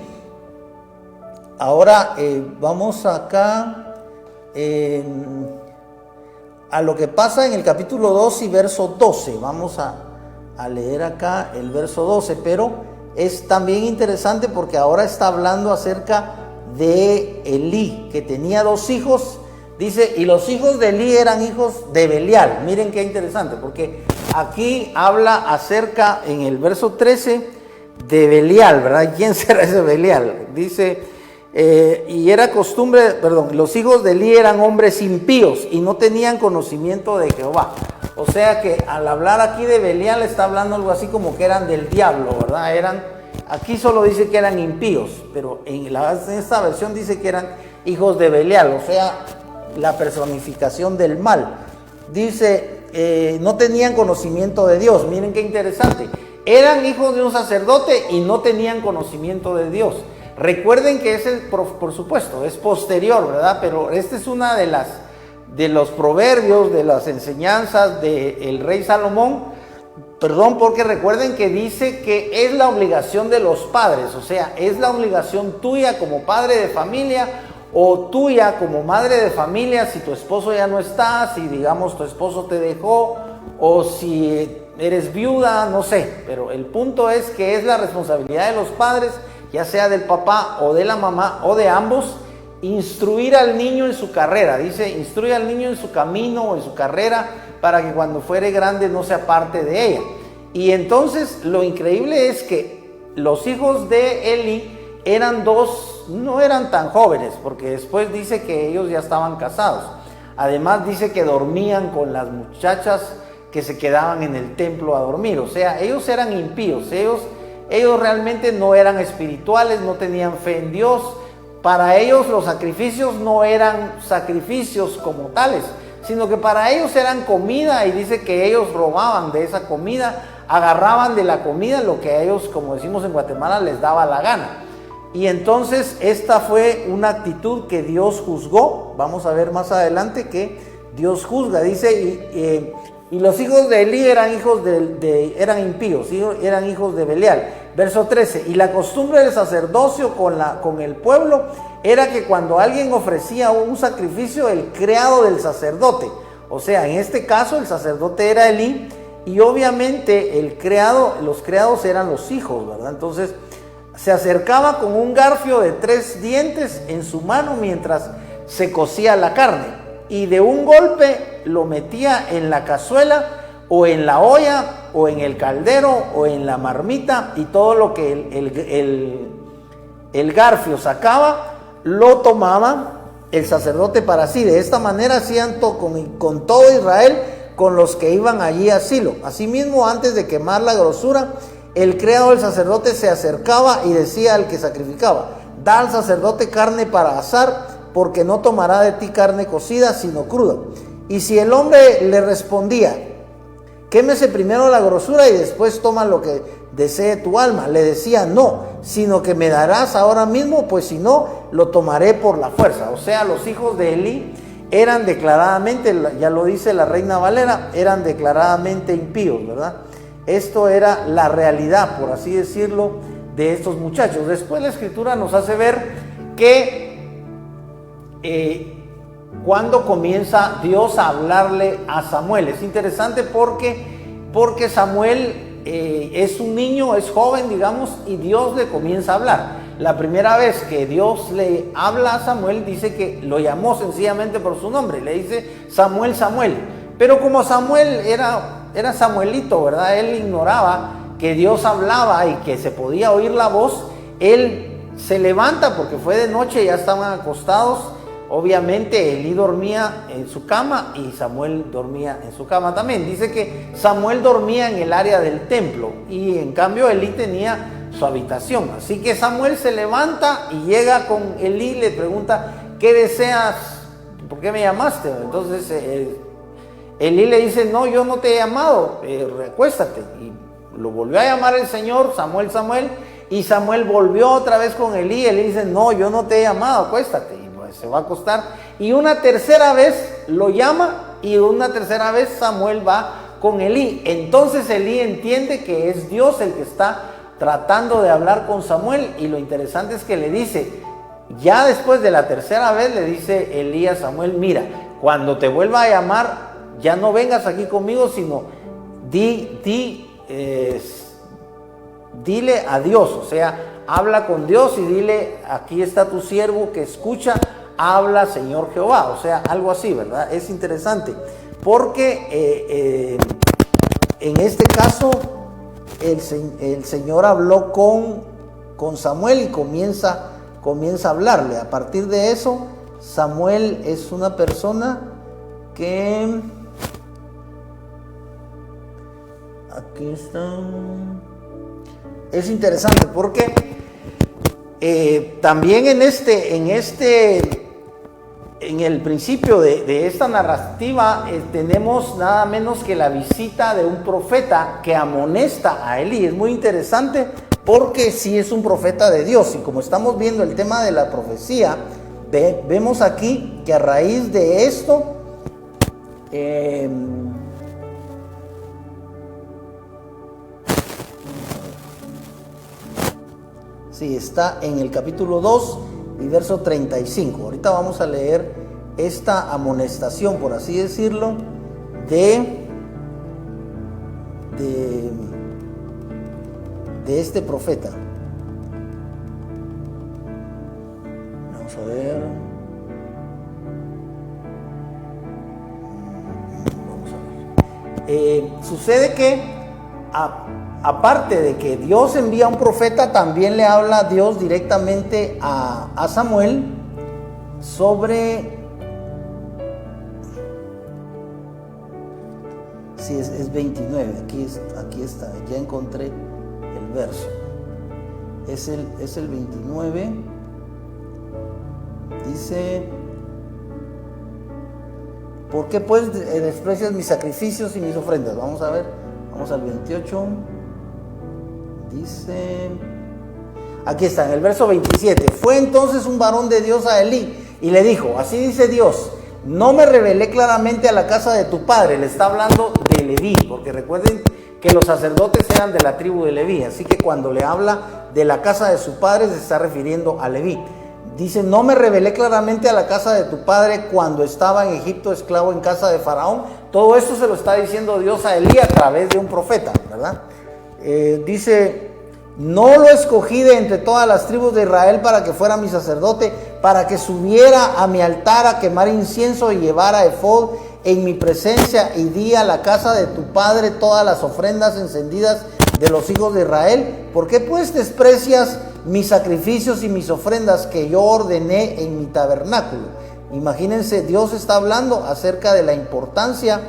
Ahora vamos acá a lo que pasa en el capítulo 2 y verso 12. Vamos a leer acá el verso 12, pero es también interesante porque ahora está hablando acerca de Elí, que tenía 2 hijos. Dice, y los hijos de Elí eran hijos de Belial. Miren qué interesante, porque aquí habla acerca, en el verso 13, de Belial, ¿verdad? ¿Quién será ese Belial? Dice, y era costumbre, los hijos de Elí eran hombres impíos y no tenían conocimiento de Jehová. O sea que al hablar aquí de Belial está hablando algo así como que eran del diablo, ¿verdad? Aquí solo dice que eran impíos, pero en esta versión dice que eran hijos de Belial, o sea, la personificación del mal. Dice, no tenían conocimiento de Dios. Miren qué interesante. Eran hijos de un sacerdote y no tenían conocimiento de Dios. Recuerden que por supuesto, es posterior, ¿verdad? Pero esta es una de los proverbios, de las enseñanzas del rey Salomón. Porque recuerden que dice que es la obligación de los padres, o sea, es la obligación tuya como padre de familia o tuya como madre de familia, si tu esposo ya no está, si digamos tu esposo te dejó, o si eres viuda, no sé, pero el punto es que es la responsabilidad de los padres, ya sea del papá o de la mamá o de ambos, instruir al niño en su carrera. Dice, instruye al niño en su camino o en su carrera para que cuando fuere grande no se aparte de ella. Y entonces lo increíble es que los hijos de Elí eran 2, no eran tan jóvenes, porque después dice que ellos ya estaban casados. Además dice que dormían con las muchachas que se quedaban en el templo a dormir. O sea, ellos eran impíos, ellos realmente no eran espirituales, no tenían fe en Dios. Para ellos los sacrificios no eran sacrificios como tales, sino que para ellos eran comida, y dice que ellos robaban de esa comida, agarraban de la comida lo que a ellos, como decimos en Guatemala, les daba la gana. Y entonces esta fue una actitud que Dios juzgó. Vamos a ver más adelante que Dios juzga. Dice, y los hijos de Elí eran hijos eran impíos, eran hijos de Belial. Verso 13, y la costumbre del sacerdocio con el pueblo era que cuando alguien ofrecía un sacrificio, el criado del sacerdote, o sea, en este caso el sacerdote era Elí, y obviamente los criados eran los hijos, ¿verdad? Entonces se acercaba con un garfio de 3 dientes en su mano mientras se cocía la carne, y de un golpe lo metía en la cazuela o en la olla o en el caldero o en la marmita, y todo lo que el garfio sacaba lo tomaba el sacerdote para sí. De esta manera hacían con todo Israel, con los que iban allí a Silo. Asimismo, antes de quemar la grosura, el criado del sacerdote se acercaba y decía al que sacrificaba: da al sacerdote carne para asar, porque no tomará de ti carne cocida, sino cruda. Y si el hombre le respondía: quémese primero la grosura y después toma lo que desee tu alma, le decía: no, sino que me darás ahora mismo, pues si no, lo tomaré por la fuerza. O sea, los hijos de Elí eran declaradamente, ya lo dice la Reina Valera, eran declaradamente impíos, ¿verdad? Esto era la realidad, por así decirlo, de estos muchachos. Después la Escritura nos hace ver que cuando comienza Dios a hablarle a Samuel. Es interesante porque Samuel es un niño, es joven, digamos, y Dios le comienza a hablar. La primera vez que Dios le habla a Samuel, dice que lo llamó sencillamente por su nombre, le dice: Samuel, Samuel. Pero como Samuel era Samuelito, ¿verdad? Él ignoraba que Dios hablaba y que se podía oír la voz. Él se levanta porque fue de noche, ya estaban acostados. Obviamente Elí dormía en su cama y Samuel dormía en su cama también. Dice que Samuel dormía en el área del templo y en cambio Elí tenía su habitación. Así que Samuel se levanta y llega con Elí y le pregunta: ¿qué deseas? ¿Por qué me llamaste? Entonces Elí le dice: no, yo no te he llamado, recuéstate. Y lo volvió a llamar el Señor: Samuel, Samuel. Y Samuel volvió otra vez con Elí. Elí dice: no, yo no te he llamado, acuéstate. Y pues se va a acostar. Y una tercera vez lo llama y una tercera vez Samuel va con Elí. Entonces Elí entiende que es Dios el que está tratando de hablar con Samuel. Y lo interesante es que le dice, ya después de la tercera vez, le dice Elí a Samuel: mira, cuando te vuelva a llamar, ya no vengas aquí conmigo, sino dile a Dios. O sea, habla con Dios y dile: aquí está tu siervo que escucha, habla Señor Jehová. O sea, algo así, ¿verdad? Es interesante porque en este caso el Señor habló con Samuel y comienza a hablarle. A partir de eso, Samuel es una persona que... Aquí está. Es interesante porque también en el principio de esta narrativa tenemos nada menos que la visita de un profeta que amonesta a Elí. Es muy interesante porque sí es un profeta de Dios, y como estamos viendo el tema de la profecía, vemos aquí que a raíz de esto sí, está en el capítulo 2 y verso 35. Ahorita vamos a leer esta amonestación, por así decirlo, de este profeta. Vamos a ver. Sucede que aparte de que Dios envía a un profeta, también le habla a Dios directamente a Samuel sobre... Sí, es 29, aquí está, ya encontré el verso. Es el 29, dice: ¿por qué pues desprecias mis sacrificios y mis ofrendas? Vamos a ver, vamos al 28. Dice, aquí está, en el verso 27. Fue entonces un varón de Dios a Elí y le dijo: así dice Dios, no me revelé claramente a la casa de tu padre. Le está hablando de Leví, porque recuerden que los sacerdotes eran de la tribu de Leví, así que cuando le habla de la casa de su padre se está refiriendo a Leví. Dice: no me revelé claramente a la casa de tu padre cuando estaba en Egipto esclavo en casa de Faraón. Todo esto se lo está diciendo Dios a Elí a través de un profeta, ¿verdad? Dice: no lo escogí de entre todas las tribus de Israel para que fuera mi sacerdote, para que subiera a mi altar a quemar incienso y llevara efod en mi presencia, y di a la casa de tu padre todas las ofrendas encendidas de los hijos de Israel. ¿Por qué pues desprecias mis sacrificios y mis ofrendas que yo ordené en mi tabernáculo? Imagínense, Dios está hablando acerca de la importancia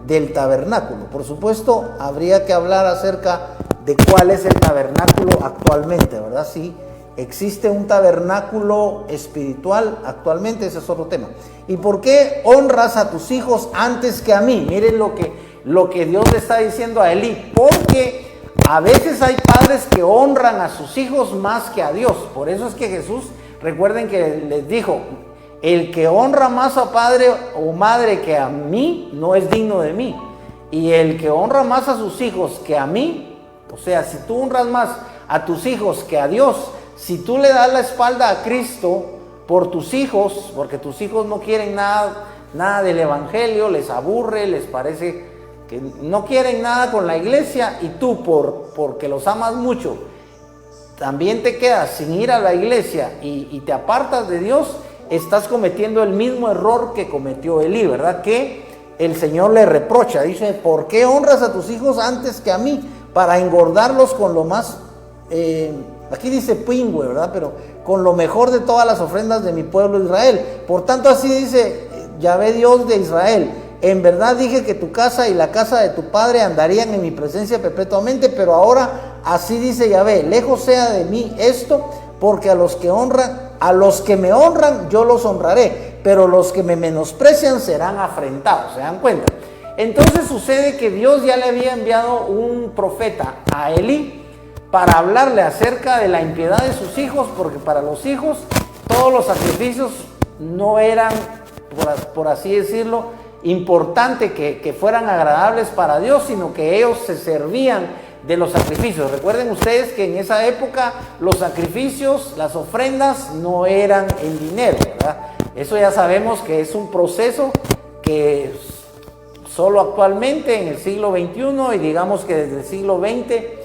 del tabernáculo. Por supuesto, habría que hablar acerca de cuál es el tabernáculo actualmente, ¿verdad? Sí, existe un tabernáculo espiritual actualmente, ese es otro tema. ¿Y por qué honras a tus hijos antes que a mí? Miren lo que Dios le está diciendo a Elí, porque a veces hay padres que honran a sus hijos más que a Dios. Por eso es que Jesús, recuerden que les dijo, el que honra más a padre o madre que a mí, no es digno de mí. Y el que honra más a sus hijos que a mí, o sea, si tú honras más a tus hijos que a Dios, si tú le das la espalda a Cristo por tus hijos, porque tus hijos no quieren nada del evangelio, les aburre, les parece que no quieren nada con la iglesia, y tú porque los amas mucho, también te quedas sin ir a la iglesia y te apartas de Dios, estás cometiendo el mismo error que cometió Elí, ¿verdad? Que el Señor le reprocha, dice, ¿por qué honras a tus hijos antes que a mí? Para engordarlos con lo más, aquí dice pingüe, ¿verdad? Pero con lo mejor de todas las ofrendas de mi pueblo Israel. Por tanto, así dice Yahvé Dios de Israel, en verdad dije que tu casa y la casa de tu padre andarían en mi presencia perpetuamente, pero ahora así dice Yahvé, lejos sea de mí esto, porque a los que me honran yo los honraré, pero los que me menosprecian serán afrentados. ¿Se dan cuenta? Entonces sucede que Dios ya le había enviado un profeta a Elí para hablarle acerca de la impiedad de sus hijos, porque para los hijos todos los sacrificios no eran, por así decirlo, importante que fueran agradables para Dios, sino que ellos se servían de los sacrificios. Recuerden ustedes que en esa época los sacrificios, las ofrendas no eran en dinero, ¿verdad? Eso ya sabemos que es un proceso que solo actualmente en el siglo XXI, y digamos que desde el siglo XX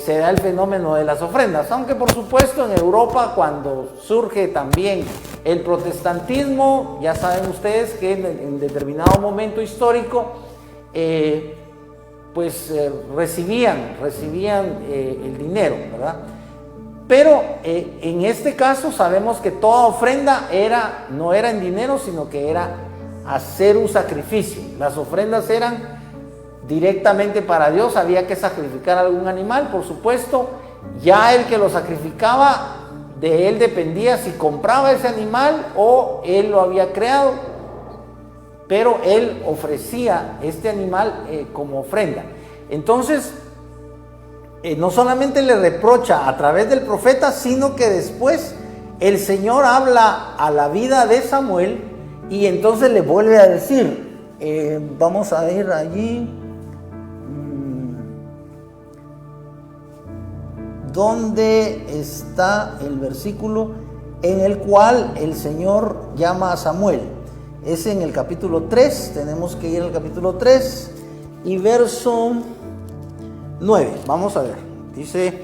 se da el fenómeno de las ofrendas, aunque por supuesto en Europa, cuando surge también el protestantismo, ya saben ustedes que en determinado momento histórico recibían el dinero, ¿verdad? Pero en este caso sabemos que toda ofrenda no era en dinero, sino que era hacer un sacrificio. Las ofrendas eran directamente para Dios, había que sacrificar algún animal, por supuesto, ya el que lo sacrificaba, de él dependía si compraba ese animal o él lo había creado, pero él ofrecía este animal como ofrenda. Entonces, no solamente le reprocha a través del profeta, sino que después el Señor habla a la vida de Samuel y entonces le vuelve a decir, vamos a ir allí, ¿dónde está el versículo en el cual el Señor llama a Samuel? Es en el capítulo 3, tenemos que ir al capítulo 3 y verso 9, vamos a ver, dice,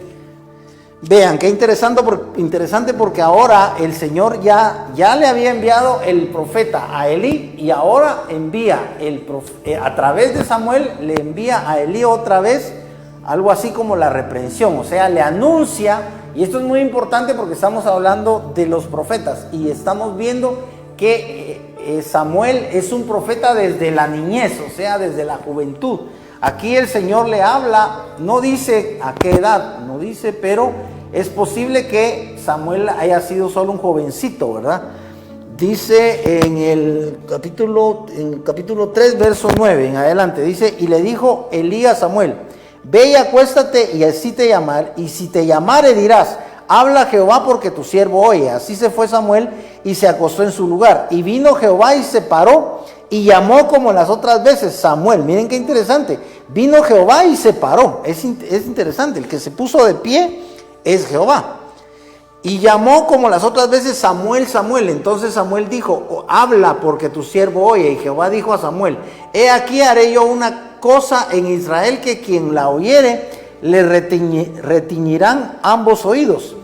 vean qué interesante porque ahora el Señor ya le había enviado el profeta a Elí y ahora envía a través de Samuel le envía a Elí otra vez algo así como la reprensión, o sea, le anuncia, y esto es muy importante porque estamos hablando de los profetas y estamos viendo que Samuel es un profeta desde la niñez, o sea, desde la juventud. Aquí el Señor le habla, no dice a qué edad, no dice, pero es posible que Samuel haya sido solo un jovencito, ¿verdad? Dice en el capítulo 3, verso 9 en adelante, dice, y le dijo Elí a Samuel, ve y acuéstate y así te llamar, y si te llamare dirás, habla Jehová porque tu siervo oye. Así se fue Samuel y se acostó en su lugar. Y vino Jehová y se paró y llamó como las otras veces Samuel. Miren qué interesante. Vino Jehová y se paró. Es interesante. El que se puso de pie es Jehová. Y llamó como las otras veces Samuel, Samuel. Entonces Samuel dijo, habla porque tu siervo oye. Y Jehová dijo a Samuel, he aquí haré yo una cosa en Israel que quien la oyere le retiñirán ambos oídos.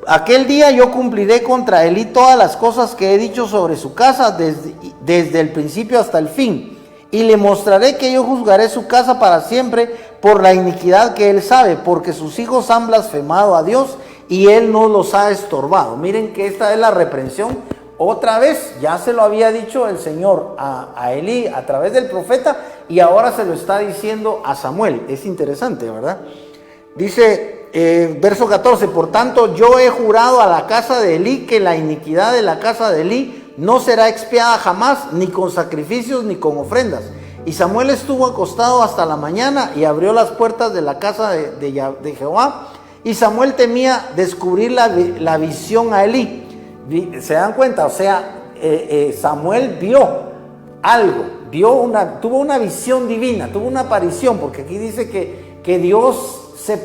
Aquel día yo cumpliré contra Elí todas las cosas que he dicho sobre su casa desde el principio hasta el fin. Y le mostraré que yo juzgaré su casa para siempre por la iniquidad que él sabe, porque sus hijos han blasfemado a Dios y él no los ha estorbado. Miren que esta es la reprensión Otra vez, ya se lo había dicho el Señor a Elí a través del profeta y ahora se lo está diciendo a Samuel. Es interesante, ¿verdad? Dice, verso 14, por tanto yo he jurado a la casa de Elí que la iniquidad de la casa de Elí no será expiada jamás, ni con sacrificios ni con ofrendas. Y Samuel estuvo acostado hasta la mañana y abrió las puertas de la casa de Jehová. Y Samuel temía descubrir la visión a Elí. ¿Se dan cuenta? O sea, Samuel vio algo, tuvo una visión divina, tuvo una aparición, porque aquí dice que Dios se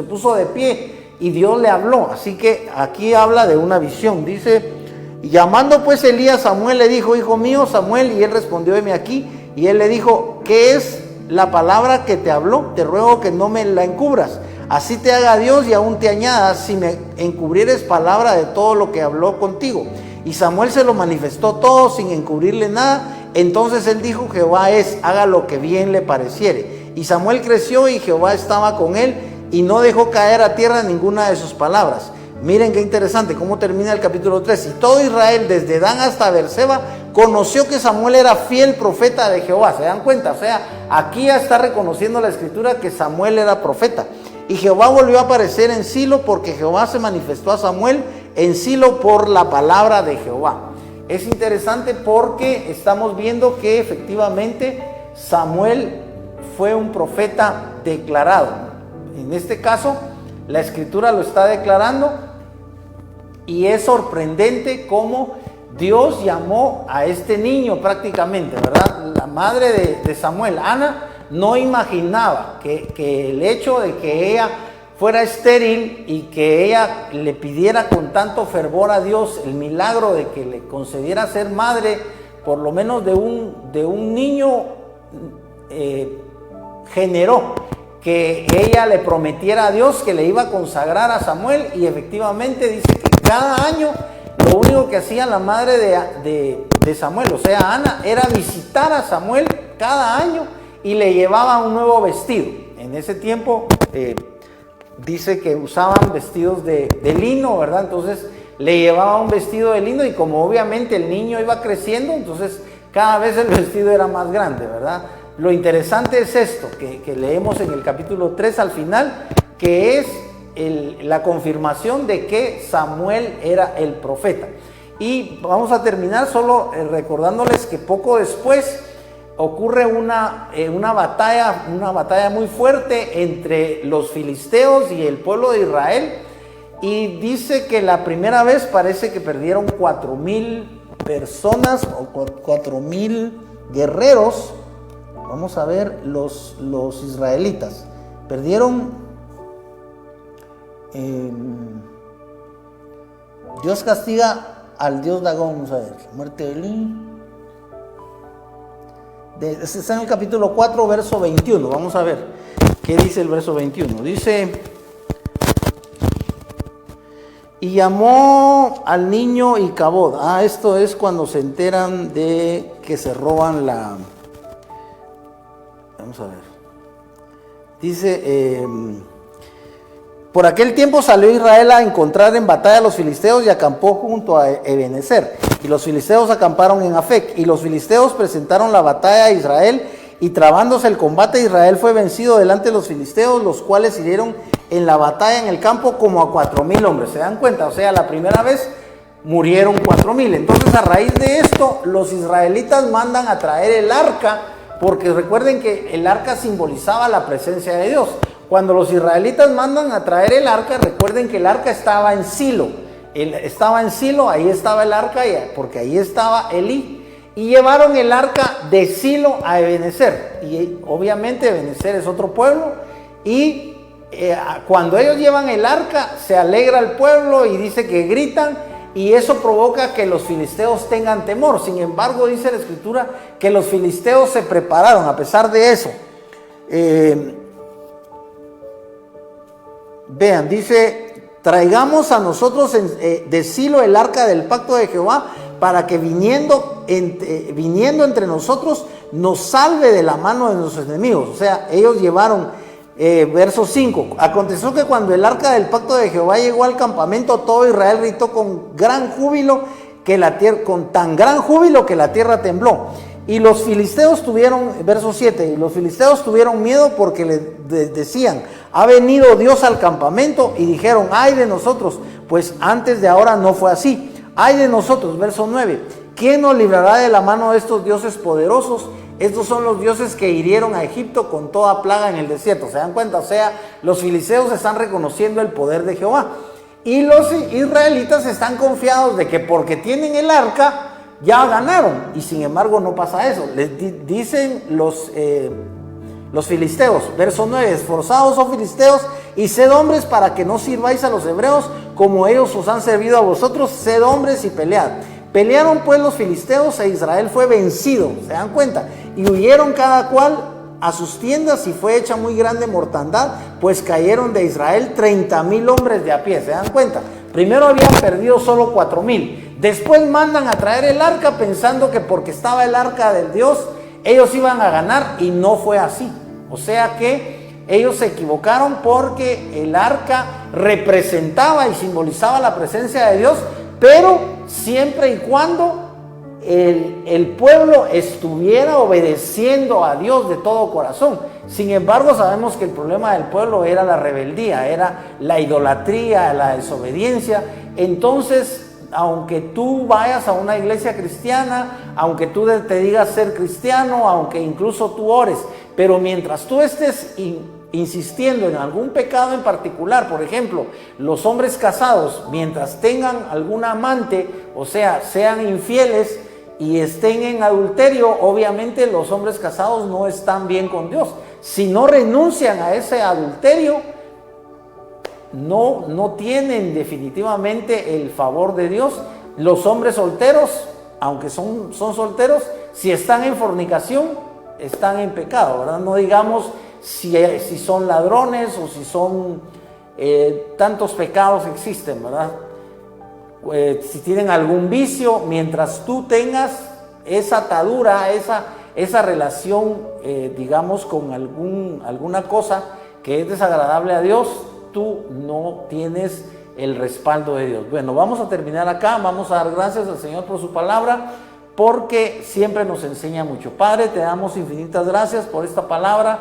puso de pie y Dios le habló. Así que aquí habla de una visión. Dice, llamando pues Elías a Samuel, le dijo, hijo mío Samuel, y él respondió, heme aquí. Y él le dijo, ¿qué es la palabra que te habló? Te ruego que no me la encubras. Así te haga Dios y aún te añada si me encubrieres palabra de todo lo que habló contigo. Y Samuel se lo manifestó todo sin encubrirle nada. Entonces él dijo, Jehová es, haga lo que bien le pareciere. Y Samuel creció y Jehová estaba con él y no dejó caer a tierra ninguna de sus palabras. Miren qué interesante cómo termina el capítulo 3. Y todo Israel, desde Dan hasta Beerseba, conoció que Samuel era fiel profeta de Jehová. ¿Se dan cuenta? O sea, aquí ya está reconociendo la escritura que Samuel era profeta. Y Jehová volvió a aparecer en Silo, porque Jehová se manifestó a Samuel en Silo por la palabra de Jehová. Es interesante porque estamos viendo que efectivamente Samuel fue un profeta declarado. En este caso, la escritura lo está declarando, y es sorprendente cómo Dios llamó a este niño prácticamente, ¿verdad? La madre de Samuel, Ana, no imaginaba que el hecho de que ella fuera estéril y que ella le pidiera con tanto fervor a Dios el milagro de que le concediera ser madre, por lo menos de un niño, generó que ella le prometiera a Dios que le iba a consagrar a Samuel. Y efectivamente dice que cada año lo único que hacía la madre de Samuel, o sea Ana, era visitar a Samuel cada año y le llevaba un nuevo vestido. En ese tiempo dice que usaban vestidos de lino, ¿verdad? Entonces le llevaba un vestido de lino, y como obviamente el niño iba creciendo, entonces cada vez el vestido era más grande, ¿verdad? Lo interesante es esto, que leemos en el capítulo 3 al final, que es la confirmación de que Samuel era el profeta. Y vamos a terminar solo recordándoles que poco después ocurre una batalla muy fuerte entre los filisteos y el pueblo de Israel, y dice que la primera vez parece que perdieron 4,000 personas o 4,000 guerreros. Vamos a ver los israelitas perdieron. Dios castiga al dios Dagón. Vamos a ver, muerte de Elí. Está en el capítulo 4, verso 21. Vamos a ver qué dice el verso 21. Dice: y llamó al niño Icabod. Esto es cuando se enteran de que se roban la... Vamos a ver. Dice: por aquel tiempo salió Israel a encontrar en batalla a los filisteos y acampó junto a Ebenezer. Y los filisteos acamparon en Afec. Y los filisteos presentaron la batalla a Israel. Y trabándose el combate, Israel fue vencido delante de los filisteos, los cuales hirieron en la batalla en el campo como a 4,000 hombres. ¿Se dan cuenta? O sea, la primera vez murieron 4,000. Entonces, a raíz de esto, los israelitas mandan a traer el arca, porque recuerden que el arca simbolizaba la presencia de Dios. Cuando los israelitas mandan a traer el arca, recuerden que el arca estaba en Silo. Estaba en Silo, ahí estaba el arca, porque ahí estaba Elí. Y llevaron el arca de Silo a Ebenezer. Y obviamente Ebenezer es otro pueblo. Y cuando ellos llevan el arca, se alegra el pueblo y dice que gritan. Y eso provoca que los filisteos tengan temor. Sin embargo, dice la escritura que los filisteos se prepararon a pesar de eso. Vean, dice: traigamos a nosotros de Silo el arca del pacto de Jehová, para que viniendo entre nosotros nos salve de la mano de nuestros enemigos. O sea, ellos llevaron verso 5. Aconteció que cuando el arca del pacto de Jehová llegó al campamento, todo Israel gritó con gran júbilo, con tan gran júbilo que la tierra tembló. Y los filisteos tuvieron, verso 7, y los filisteos tuvieron miedo porque decían, ha venido Dios al campamento, y dijeron, ay de nosotros, pues antes de ahora no fue así. Ay de nosotros, verso 9, ¿quién nos librará de la mano de estos dioses poderosos? Estos son los dioses que hirieron a Egipto con toda plaga en el desierto. ¿Se dan cuenta? O sea, los filisteos están reconociendo el poder de Jehová. Y los israelitas están confiados de que porque tienen el arca, ya ganaron. Y sin embargo no pasa eso. Les dicen los filisteos, verso 9, esforzados, oh filisteos, y sed hombres para que no sirváis a los hebreos como ellos os han servido a vosotros, sed hombres y pelead. Pelearon pues los filisteos e Israel fue vencido, ¿se dan cuenta? Y huyeron cada cual a sus tiendas y fue hecha muy grande mortandad, pues cayeron de Israel 30,000 hombres de a pie, ¿se dan cuenta? Primero habían perdido solo 4,000, después mandan a traer el arca pensando que porque estaba el arca del Dios, ellos iban a ganar y no fue así. O sea que ellos se equivocaron porque el arca representaba y simbolizaba la presencia de Dios, pero siempre y cuando el pueblo estuviera obedeciendo a Dios de todo corazón. Sin embargo, sabemos que el problema del pueblo era la rebeldía, era la idolatría, la desobediencia. Entonces, aunque tú vayas a una iglesia cristiana, aunque tú te digas ser cristiano, aunque incluso tú ores, pero mientras tú estés insistiendo en algún pecado en particular, por ejemplo, los hombres casados, mientras tengan algún amante, o sea, sean infieles y estén en adulterio, obviamente los hombres casados no están bien con Dios. Si no renuncian a ese adulterio, no tienen definitivamente el favor de Dios. Los hombres solteros, aunque son solteros, si están en fornicación, están en pecado, ¿verdad? No digamos si son ladrones o si son tantos pecados existen, ¿verdad? Si tienen algún vicio, mientras tú tengas esa atadura, esa relación, digamos, con alguna cosa que es desagradable a Dios, tú no tienes el respaldo de Dios. Bueno, vamos a terminar acá. Vamos a dar gracias al Señor por su palabra, porque siempre nos enseña mucho. Padre, te damos infinitas gracias por esta palabra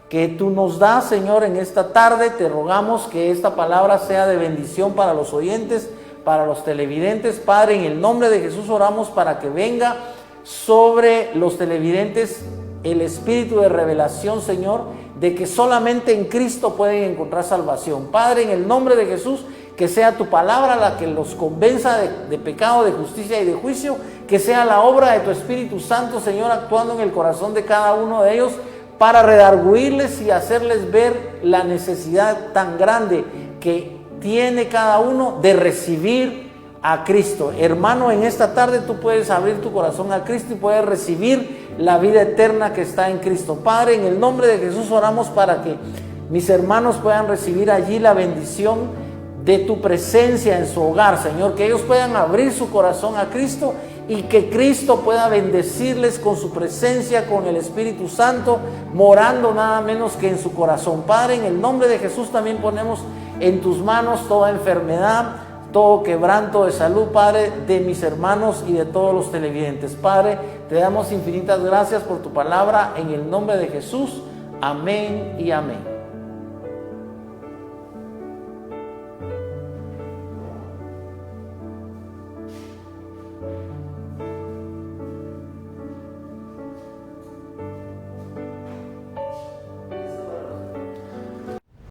que tú nos das, Señor, en esta tarde. Te rogamos que esta palabra sea de bendición para los oyentes, para los televidentes. Padre, en el nombre de Jesús oramos para que venga sobre los televidentes el espíritu de revelación, Señor, de que solamente en Cristo pueden encontrar salvación. Padre, en el nombre de Jesús, que sea tu palabra la que los convenza de pecado, de justicia y de juicio, que sea la obra de tu Espíritu Santo, Señor, actuando en el corazón de cada uno de ellos para redarguirles y hacerles ver la necesidad tan grande que tiene cada uno de recibir a Cristo. Hermano, en esta tarde tú puedes abrir tu corazón a Cristo y puedes recibir la vida eterna que está en Cristo. Padre, en el nombre de Jesús oramos para que mis hermanos puedan recibir allí la bendición de tu presencia en su hogar, Señor, que ellos puedan abrir su corazón a Cristo y que Cristo pueda bendecirles con su presencia, con el Espíritu Santo, morando nada menos que en su corazón. Padre, en el nombre de Jesús también ponemos en tus manos toda enfermedad, todo quebranto de salud, Padre, de mis hermanos y de todos los televidentes. Padre, te damos infinitas gracias por tu palabra, en el nombre de Jesús. Amén y amén.